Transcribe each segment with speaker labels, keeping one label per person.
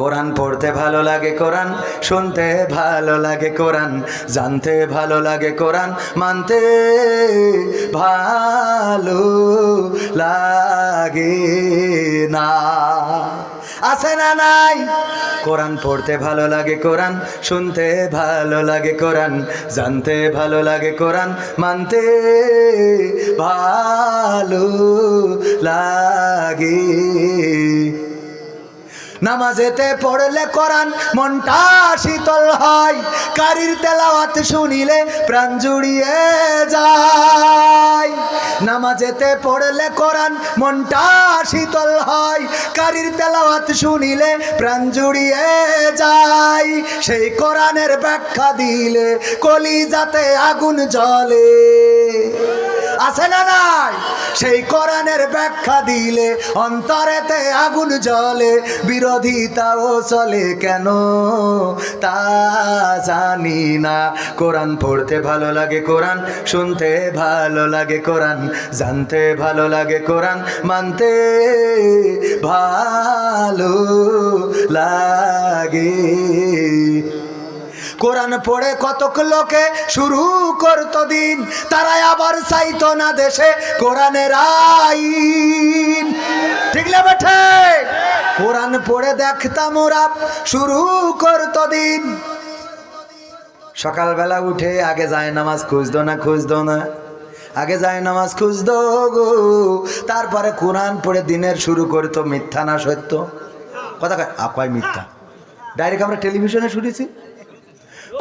Speaker 1: কোরআন পড়তে ভালো লাগে, কোরআন শুনতে ভালো লাগে, কোরআন জানতে ভালো লাগে, কোরআন মানতে ভালো লাগে না। আছে না নাই? কোরআন পড়তে ভালো লাগে, কোরআন শুনতে ভালো লাগে, কোরআন জানতে ভালো লাগে, কোরআন মানতে ভালো লাগে। নামাজেতে পড়লে কোরআন মনটা শীতল হয়, কারির তেলাওয়াত শুনিলে প্রাণ জুড়িয়ে যায়। নামাজেতে পড়লে কোরআন মনটা শীতল হয়, কারির তেলাওয়াত শুনিলে প্রাণ জুড়িয়ে যায়। সেই কোরআনের ব্যাখ্যা দিলে কলিজাতে আগুন জ্বলে। আছে না নাই? সেই কোরআনের ব্যাখ্যা দিলে অন্তরেতে আগুন জ্বলে, বিরোধিতাও চলে কেন তা জানি না। কোরআন পড়তে ভালো লাগে, কোরআন শুনতে ভালো লাগে, কোরআন জানতে ভালো লাগে, কোরআন মানতে ভালো লাগে। কোরআন পড়ে কতক লোকে শুরু করতো দিন, তারাই আবার চাইতো না দেশে কোরআনের আইন। ঠিক না বেঠে? কোরআন পড়ে দেখতাম ওরা শুরু করতো দিন। সকালবেলা উঠে আগে যায় নামাজ খুঁজতো না, আগে যায় নামাজ খুঁজতো গো, তারপরে কোরআন পড়ে দিনের শুরু করতো। মিথ্যা না সত্য? কথা কয় মিথ্যা। ডাইরেক্ট আমরা টেলিভিশনে শুনেছি।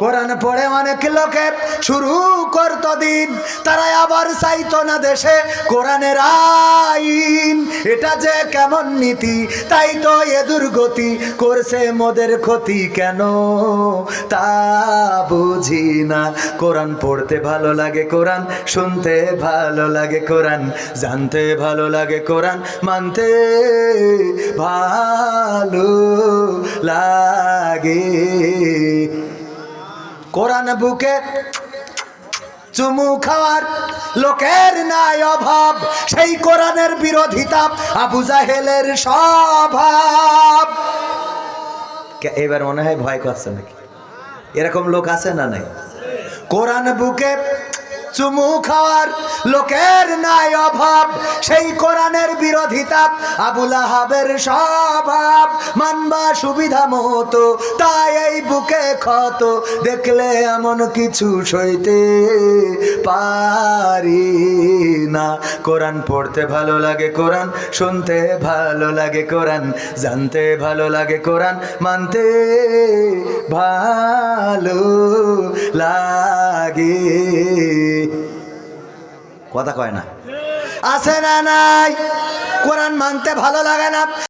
Speaker 1: কোরআন পড়ে অনেক লোকে শুরু করতো দিন, তারাই আবার চাইতো না দেশে কোরআনের আইন। এটা যে কেমন নীতি, তাই তো এ দুর্গতি করছে মোদের ক্ষতি কেন তা বুঝি না। কোরআন পড়তে ভালো লাগে, কোরআন শুনতে ভালো লাগে, কোরআন জানতে ভালো লাগে, কোরআন মানতে ভালো লাগে। কোরআন বুকে চুমু খাওয়ার লোকের নাই অভাব, সেই কোরআনের বিরোধিতা আবু জাহেলের স্বভাব। এবার মনে হয় ভয় করছে নাকি? এরকম লোক আছে না নাই? কোরআন বুকে চুমু খাওয়ার লোকের নাই অভাব, সেই কোরআনের বিরোধিতা আবু লাহাবের স্বভাব। মানবা সুবিধা মতো, তাই এই বুকে ক্ষত, দেখলে এমন কিছু সইতে পারি না। কোরআন পড়তে ভালো লাগে, কোরআন শুনতে ভালো লাগে, কোরআন জানতে ভালো লাগে, কোরআন মানতে ভালো লাগে। কথা কয় না? আছে না নাই? কোরআন মানতে ভালো লাগে না।